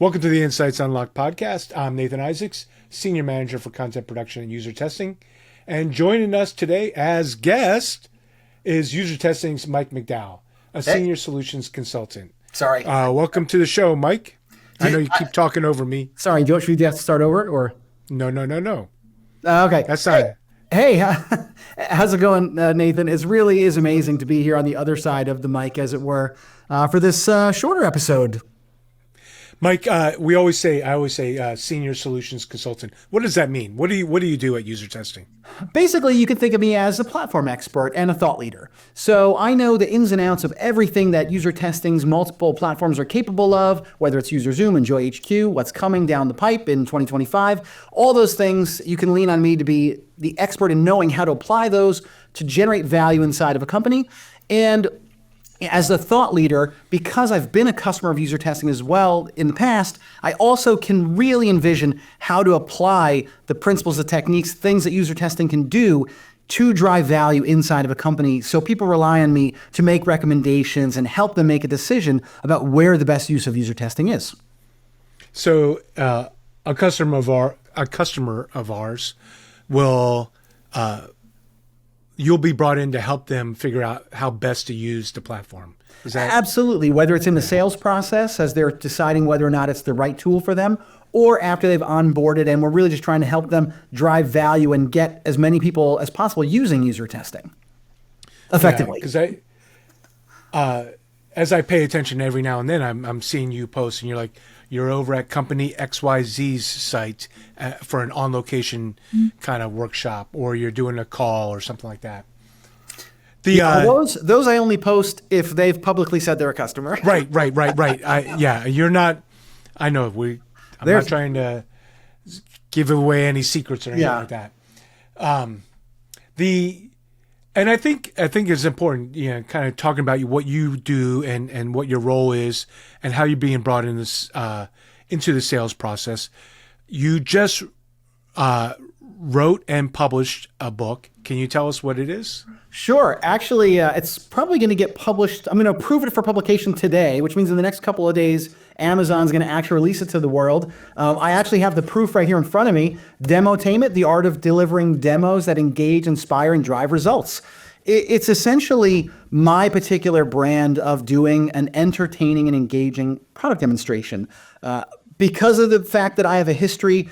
Welcome to the Insights Unlocked podcast. I'm Nathan Isaacs, Senior Manager for Content Production and User Testing. And joining us today as guest is UserTesting's Mike McDowell, a Senior Solutions Consultant. Sorry. Welcome to the show, Mike. I know you keep talking over me. Sorry, do you have to start over? Or No. Okay. That's not it. Hey, how's it going, Nathan? It really is amazing to be here on the other side of the mic, as it were, for this shorter episode. Mike, I always say Senior Solutions Consultant. What does that mean? What do you do at User Testing? Basically, you can think of me as a platform expert and a thought leader. So I know the ins and outs of everything that User Testing's multiple platforms are capable of, whether it's UserZoom, Enjoy HQ, what's coming down the pipe in 2025, all those things. You can lean on me to be the expert in knowing how to apply those to generate value inside of a company. And as a thought leader, because I've been a customer of User Testing as well in the past, I also can really envision how to apply the principles, the techniques, things that User Testing can do to drive value inside of a company. So people rely on me to make recommendations and help them make a decision about where the best use of User Testing is. So a customer of ours will you'll be brought in to help them figure out how best to use the platform. Is that absolutely? Whether it's in the sales process as they're deciding whether or not it's the right tool for them, or after they've onboarded, and we're really just trying to help them drive value and get as many people as possible using User Testing effectively. Because as I pay attention every now and then, I'm seeing you post, and you're over at company XYZ's site for an on-location kind of workshop, or you're doing a call or something like that. Those I only post if they've publicly said they're a customer. Right. You're not. I know I'm not trying to give away any secrets or anything like that. And I think it's important, kind of talking about what you do and what your role is and how you're being brought in this into the sales process. You just wrote and published a book. Can you tell us what it is? Sure. Actually, it's probably going to get published. I'm going to approve it for publication today, which means in the next couple of days, Amazon's going to actually release it to the world. I actually have the proof right here in front of me. Demo-tainment, the art of delivering demos that engage, inspire, and drive results. It's essentially my particular brand of doing an entertaining and engaging product demonstration. Because of the fact that I have a history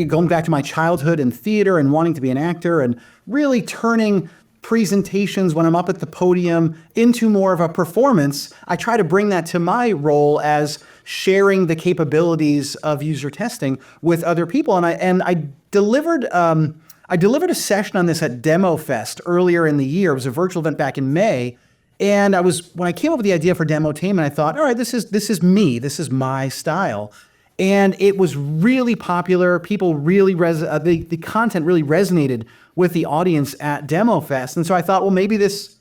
going back to my childhood in theater and wanting to be an actor and really turning presentations when I'm up at the podium into more of a performance, I try to bring that to my role as sharing the capabilities of User Testing with other people. And I delivered a session on this at Demo Fest earlier in the year. It was a virtual event back in May. And when I came up with the idea for Demotainment, I thought, all right, this is me. This is my style. And it was really popular. People really, the content really resonated with the audience at Demo Fest. And so I thought, well, maybe this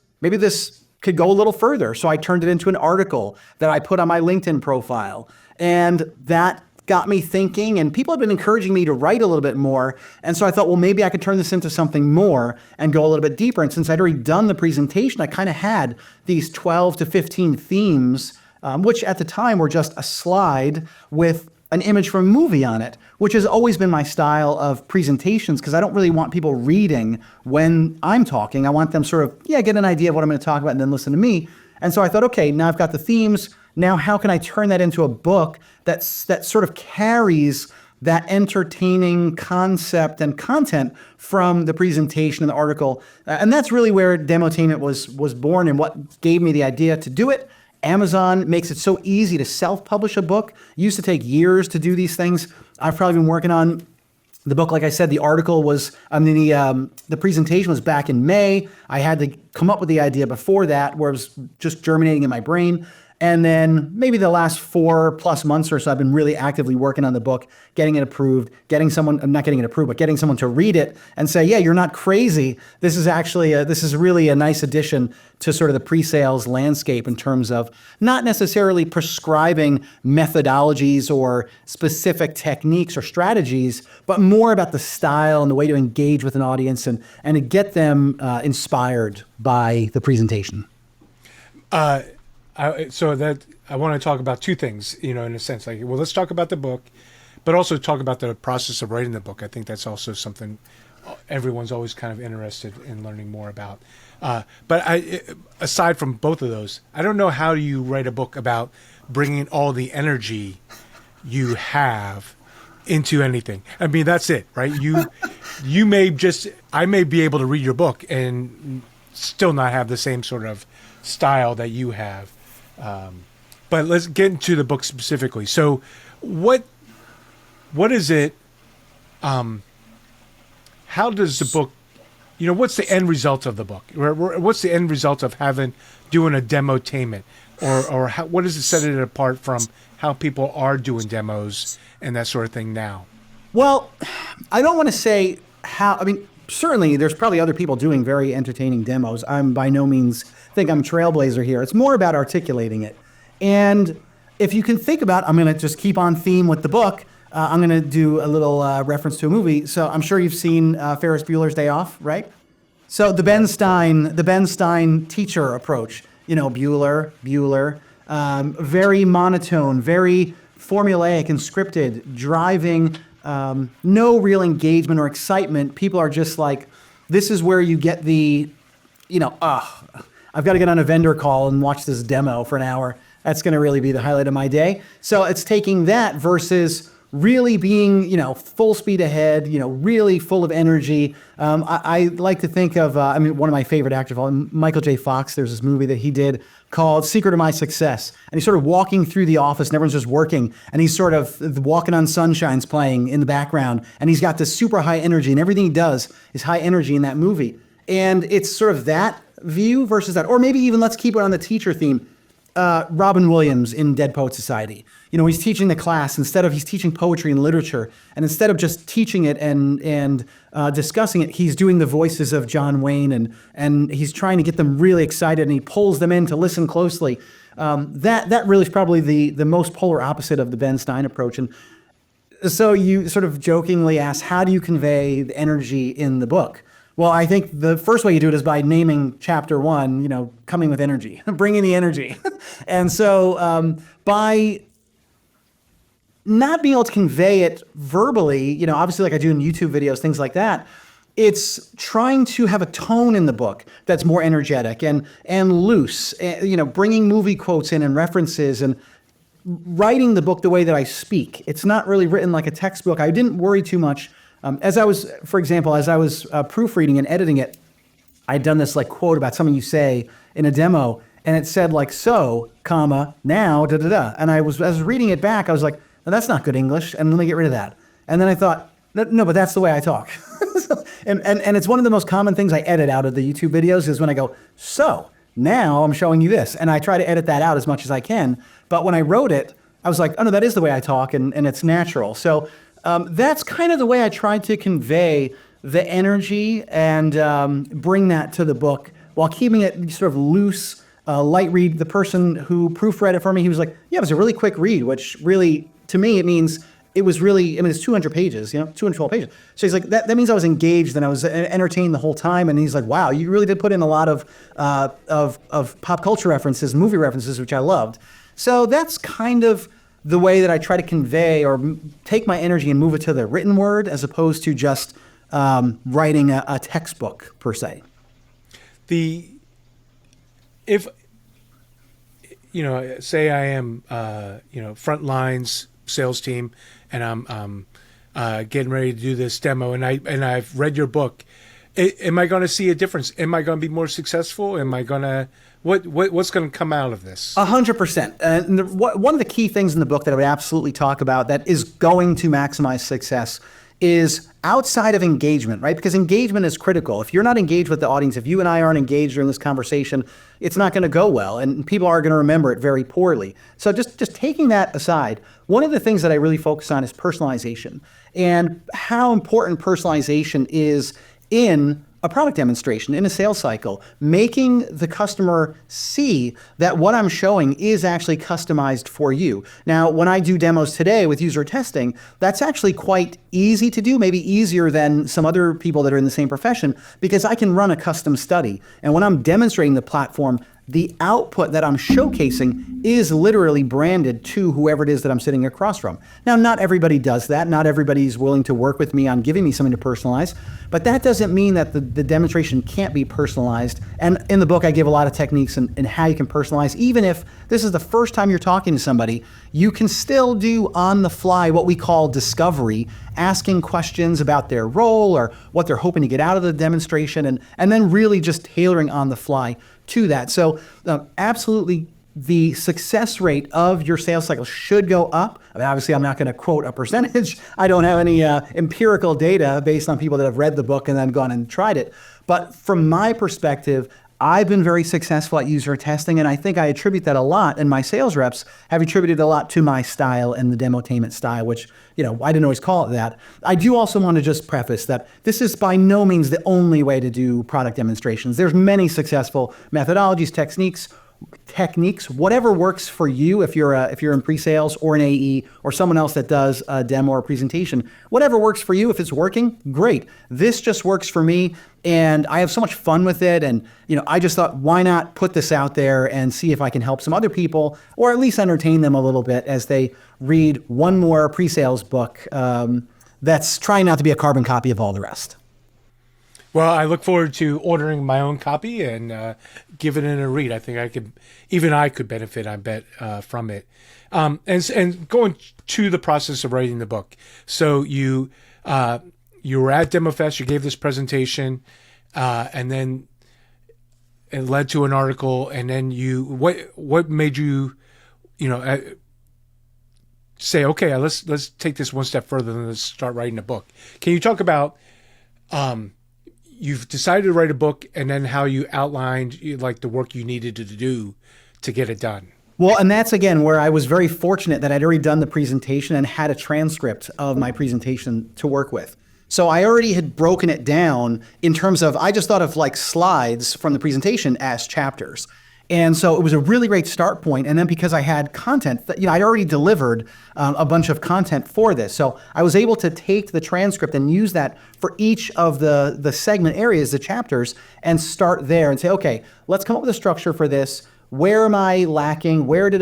could go a little further. So I turned it into an article that I put on my LinkedIn profile. And that got me thinking, and people have been encouraging me to write a little bit more. And so I thought, well, maybe I could turn this into something more and go a little bit deeper. And since I'd already done the presentation, I kind of had these 12 to 15 themes, which at the time were just a slide with an image from a movie on it, which has always been my style of presentations, because I don't really want people reading when I'm talking. I want them sort of, get an idea of what I'm going to talk about and then listen to me. And so I thought, okay, now I've got the themes. Now how can I turn that into a book that sort of carries that entertaining concept and content from the presentation and the article? And that's really where Demotainment was born and what gave me the idea to do it. Amazon makes it so easy to self-publish a book. It used to take years to do these things. I've probably been working on the book. Like I said, the article was, the presentation was back in May. I had to come up with the idea before that, where it was just germinating in my brain. And then maybe the last 4+ months or so, I've been really actively working on the book, getting it approved, getting someone to read it and say, yeah, you're not crazy. This is really a nice addition to sort of the pre-sales landscape in terms of not necessarily prescribing methodologies or specific techniques or strategies, but more about the style and the way to engage with an audience and to get them inspired by the presentation. So that I want to talk about two things, in a sense. Like, well, let's talk about the book, but also talk about the process of writing the book. I think that's also something everyone's always kind of interested in learning more about. Aside from both of those, I don't know how you write a book about bringing all the energy you have into anything. I mean, that's it, right? I may be able to read your book and still not have the same sort of style that you have. But let's get into the book specifically. So what is it? How does the book, what's the end result of the book? What's the end result of doing a Demotainment? Or what does it set it apart from how people are doing demos and that sort of thing now? Well, I don't want to say how, certainly there's probably other people doing very entertaining demos. I'm by no means think I'm a trailblazer here. It's more about articulating it. And if you can think about, I'm going to just keep on theme with the book. I'm going to do a little reference to a movie. So I'm sure you've seen Ferris Bueller's Day Off, right? So the Ben Stein teacher approach, Bueller, very monotone, very formulaic and scripted, driving no real engagement or excitement. People are just like, this is where you get the, I've got to get on a vendor call and watch this demo for an hour. That's going to really be the highlight of my day. So it's taking that versus really being, full speed ahead, really full of energy. I like to think of, one of my favorite actors, Michael J. Fox. There's this movie that he did called Secret of My Success. And he's sort of walking through the office and everyone's just working. And he's sort of Walking on Sunshine's playing in the background. And he's got this super high energy and everything he does is high energy in that movie. And it's sort of that view versus that. Or maybe even let's keep it on the teacher theme. Robin Williams in Dead Poet Society. He's teaching the class he's teaching poetry and literature, and instead of just teaching it and discussing it, he's doing the voices of John Wayne and he's trying to get them really excited, and he pulls them in to listen closely. That really is probably the most polar opposite of the Ben Stein approach. And so you sort of jokingly ask, how do you convey the energy in the book? Well, I think the first way you do it is by naming chapter 1, coming with energy, bringing the energy. And so by not being able to convey it verbally, obviously like I do in YouTube videos, things like that, it's trying to have a tone in the book that's more energetic and loose, bringing movie quotes in and references and writing the book the way that I speak. It's not really written like a textbook. I didn't worry too much. As I was proofreading and editing it, I'd done this quote about something you say in a demo, and it said so, comma, now, da da da. And as I was reading it back, I was like, no, that's not good English, and let me get rid of that. And then I thought, no, but that's the way I talk. and it's one of the most common things I edit out of the YouTube videos is when I go, so, now I'm showing you this. And I try to edit that out as much as I can. But when I wrote it, I was like, oh no, that is the way I talk, and it's natural. So that's kind of the way I tried to convey the energy and bring that to the book while keeping it sort of loose, light read. The person who proofread it for me, he was like, yeah, it was a really quick read, which really, to me, it means it was really, it's 200 pages, 212 pages. So he's like, that means I was engaged and I was entertained the whole time. And he's like, wow, you really did put in a lot of pop culture references, movie references, which I loved. So that's kind of the way that I try to convey or take my energy and move it to the written word as opposed to just writing a textbook per se. If say I am front lines sales team and I'm getting ready to do this demo and I've read your book, am I going to see a difference? Am I going to be more successful? Am I going to what's going to come out of this? 100%. And one of the key things in the book that I would absolutely talk about that is going to maximize success is outside of engagement, right? Because engagement is critical. If you're not engaged with the audience, if you and I aren't engaged during this conversation, it's not going to go well, and people are going to remember it very poorly. So just taking that aside, one of the things that I really focus on is personalization and how important personalization is in a product demonstration, in a sales cycle, making the customer see that what I'm showing is actually customized for you. Now, when I do demos today with user testing, that's actually quite easy to do, maybe easier than some other people that are in the same profession, because I can run a custom study. And when I'm demonstrating the platform, the output that I'm showcasing is literally branded to whoever it is that I'm sitting across from. Now, not everybody does that. Not everybody's willing to work with me on giving me something to personalize, but that doesn't mean that the demonstration can't be personalized. And in the book, I give a lot of techniques in how you can personalize. Even if this is the first time you're talking to somebody, you can still do on the fly what we call discovery, asking questions about their role or what they're hoping to get out of the demonstration, and then really just tailoring on the fly to that. So absolutely, the success rate of your sales cycle should go up. I mean, obviously, I'm not going to quote a percentage. I don't have any empirical data based on people that have read the book and then gone and tried it. But from my perspective, I've been very successful at user testing, and I think I attribute that a lot, and my sales reps have attributed a lot to my style and the Demotainment style, which, I didn't always call it that. I do also want to just preface that this is by no means the only way to do product demonstrations. There's many successful methodologies, techniques, whatever works for you. If you're in pre-sales or an AE or someone else that does a demo or a presentation, whatever works for you, if it's working, great. This just works for me, and I have so much fun with it. And I just thought, why not put this out there and see if I can help some other people, or at least entertain them a little bit as they read one more pre-sales book that's trying not to be a carbon copy of all the rest. Well, I look forward to ordering my own copy and giving it a read. I think I could benefit, I bet, from it. And going to the process of writing the book. So you were at DemoFest, you gave this presentation, and then it led to an article. And then what made you, say, okay, let's take this one step further and let's start writing a book. Can you talk about you've decided to write a book, and then how you outlined like the work you needed to do to get it done? Well, and that's, again, where I was very fortunate that I'd already done the presentation and had a transcript of my presentation to work with. So I already had broken it down in terms of, I just thought of like slides from the presentation as chapters. And so it was a really great start point. And then because I had content, I'd already delivered a bunch of content for this. So I was able to take the transcript and use that for each of the segment areas, the chapters, and start there and say, okay, let's come up with a structure for this. Where am I lacking? Where did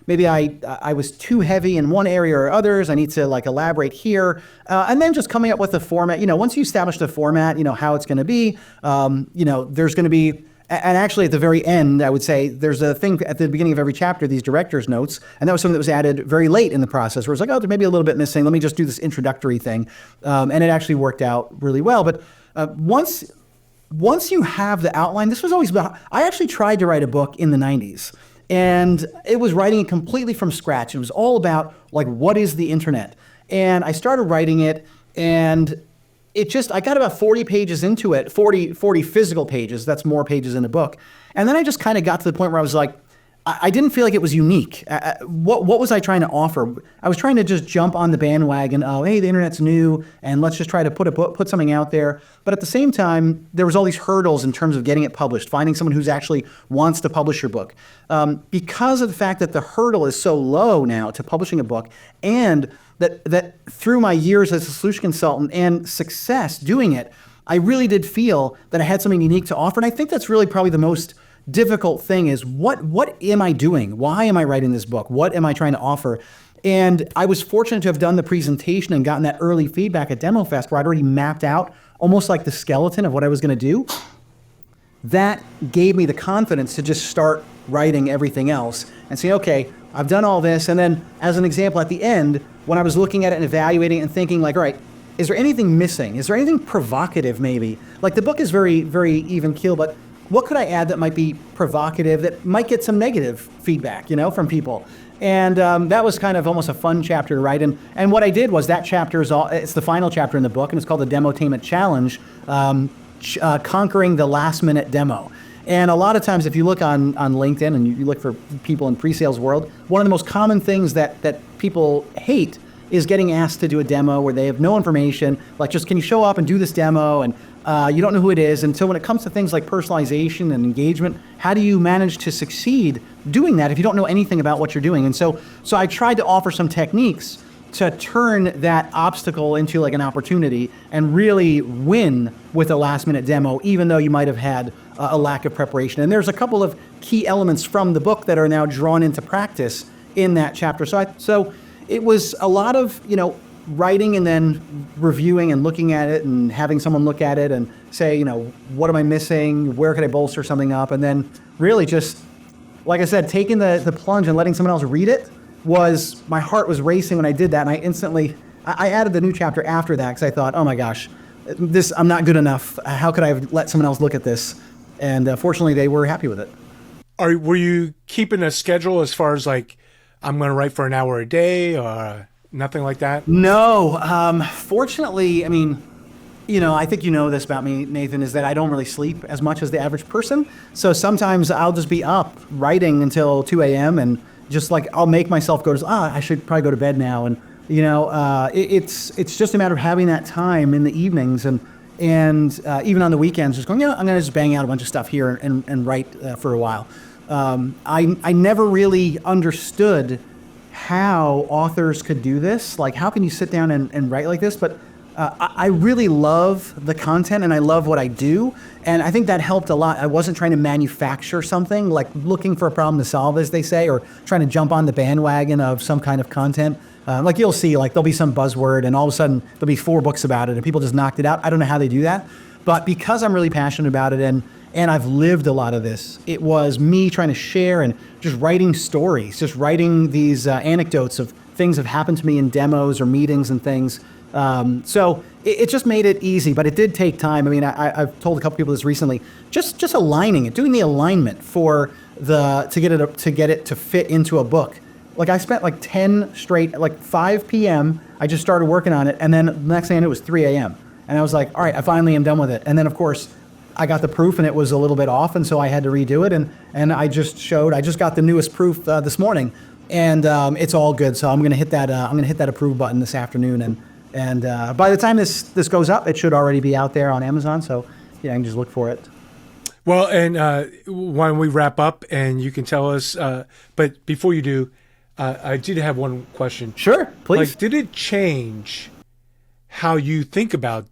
maybe I was too heavy in one area or others. I need to elaborate here. And then just coming up with a format. Once you establish the format, how it's going to be, there's going to be, and actually at the very end, I would say there's a thing at the beginning of every chapter, these director's notes. And that was something that was added very late in the process where it's like, oh, there may be a little bit missing. Let me just do this introductory thing. And it actually worked out really well. But once you have the outline, this was always about, I actually tried to write a book in the 90s. And it was writing it completely from scratch. It was all about what is the internet? And I started writing it, and I got about 40 pages into it, 40 physical pages. That's more pages in a book. And then I just kind of got to the point where I was like, I didn't feel like it was unique. What was I trying to offer? I was trying to just jump on the bandwagon. Oh, hey, the internet's new, and let's just try to put something out there. But at the same time, there was all these hurdles in terms of getting it published, finding someone who's actually wants to publish your book. Because of the fact that the hurdle is so low now to publishing a book, and that through my years as a solution consultant and success doing it, I really did feel that I had something unique to offer. And I think that's really probably the most difficult thing is what am I doing? Why am I writing this book? What am I trying to offer? And I was fortunate to have done the presentation and gotten that early feedback at DemoFest where I'd already mapped out almost like the skeleton of what I was going to do. That gave me the confidence to just start writing everything else and say, okay, I've done all this. And then as an example at the end, when I was looking at it and evaluating it and thinking all right, is there anything missing? Is there anything provocative maybe? The book is very, very even keel, but what could I add that might be provocative, that might get some negative feedback, from people? And that was kind of almost a fun chapter to write. And what I did was that chapter it's the final chapter in the book, and it's called the Demo-tainment Challenge, Conquering the Last Minute Demo. And a lot of times if you look on LinkedIn and you look for people in pre-sales world, one of the most common things that people hate is getting asked to do a demo where they have no information, just can you show up and do this demo, and you don't know who it is. And so when it comes to things like personalization and engagement, how do you manage to succeed doing that if you don't know anything about what you're doing? And so I tried to offer some techniques to turn that obstacle into like an opportunity and really win with a last minute demo, even though you might have had a lack of preparation. And there's a couple of key elements from the book that are now drawn into practice in that chapter. So it was a lot of, writing and then reviewing and looking at it and having someone look at it and say, what am I missing? Where could I bolster something up? And then really just, like I said, taking the plunge and letting someone else read it my heart was racing when I did that. And I added the new chapter after that because I thought, oh my gosh, I'm not good enough. How could I have let someone else look at this? And fortunately, they were happy with it. Were you keeping a schedule as far as like, I'm going to write for an hour a day or nothing like that? No. Fortunately, I mean, I think you know this about me, Nathan, is that I don't really sleep as much as the average person. So sometimes I'll just be up writing until 2 a.m. and just like I'll make myself go to, I should probably go to bed now. And, it's just a matter of having that time in the evenings and even on the weekends, just going, I'm going to just bang out a bunch of stuff here and write for a while. I never really understood how authors could do this. Like, how can you sit down and write like this? But I really love the content and I love what I do. And I think that helped a lot. I wasn't trying to manufacture something, like looking for a problem to solve, as they say, or trying to jump on the bandwagon of some kind of content. Like you'll see, like there'll be some buzzword and all of a sudden there'll be 4 books about it and people just knocked it out. I don't know how they do that. But because I'm really passionate about it and I've lived a lot of this, it was me trying to share and just writing stories, just writing these anecdotes of things that have happened to me in demos or meetings and things. So it just made it easy, but it did take time. I mean, I've told a couple people this recently, just aligning it, doing the alignment to get it to fit into a book. Like I spent like 10 straight, like 5 p.m. I just started working on it. And then the next thing I knew it was 3 a.m. And I was like, all right, I finally am done with it. And then of course I got the proof and it was a little bit off. And so I had to redo it. And I just got the newest proof this morning and it's all good. So I'm going to hit that approve button this afternoon. And by the time this goes up, it should already be out there on Amazon. So I can just look for it. Well, and why don't we wrap up and you can tell us, but before you do, I did have one question. Sure, please. Like, did it change how you think about,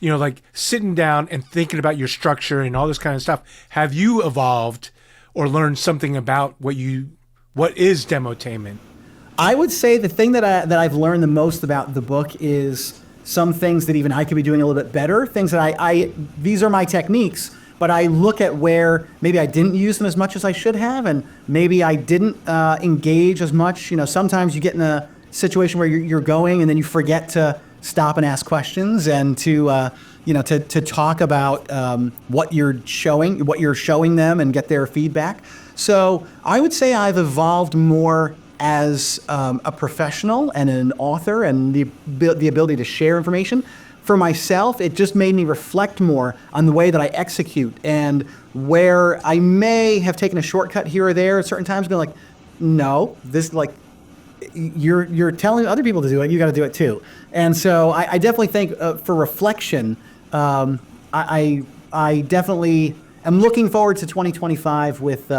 like sitting down and thinking about your structure and all this kind of stuff? Have you evolved or learned something about what is Demotainment? I would say the thing that I've learned the most about the book is some things that even I could be doing a little bit better. Things that these are my techniques, but I look at where maybe I didn't use them as much as I should have, and maybe I didn't engage as much. Sometimes you get in a situation where you're going and then you forget to stop and ask questions and to talk about what you're showing them and get their feedback. So I would say I've evolved more as a professional and an author and the ability to share information. For myself, it just made me reflect more on the way that I execute and where I may have taken a shortcut here or there at certain times, being like, no, this like you're telling other people to do it, you got to do it too. And so I definitely think for reflection, I definitely am looking forward to 2025 with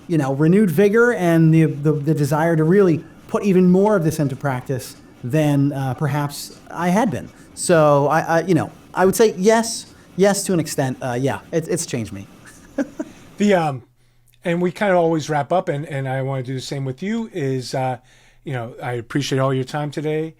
renewed vigor and the desire to really put even more of this into practice than perhaps I had been. So I would say yes to an extent. It's changed me. And we kind of always wrap up, and I want to do the same with you. Is I appreciate all your time today,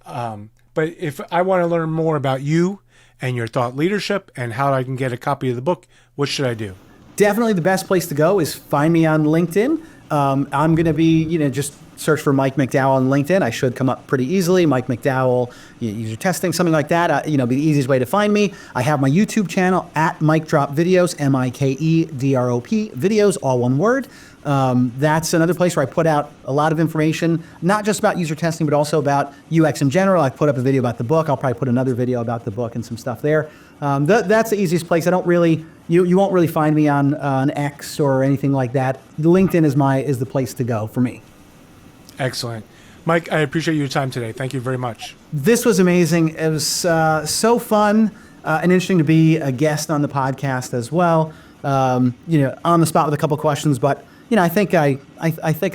but if I want to learn more about you and your thought leadership and how I can get a copy of the book, what should I do? Definitely the best place to go is find me on LinkedIn. I'm going to be, just search for Mike McDowell on LinkedIn. I should come up pretty easily. Mike McDowell, UserTesting, something like that. Be the easiest way to find me. I have my YouTube channel at Mike Drop Videos, MikeDrop Videos, all one word. That's another place where I put out a lot of information, not just about user testing, but also about UX in general. I put up a video about the book. I'll probably put another video about the book and some stuff there. That's the easiest place. I don't really, you won't really find me on X or anything like that. LinkedIn is the place to go for me. Excellent. Mike, I appreciate your time today. Thank you very much. This was amazing. It was so fun and interesting to be a guest on the podcast as well. On the spot with a couple questions, but I think I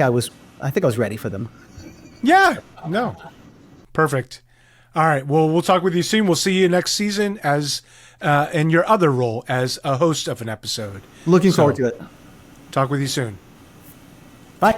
was ready for them. Yeah. No. Perfect. All right. Well, we'll talk with you soon. We'll see you next season as in your other role as a host of an episode. Looking forward to it. Talk with you soon.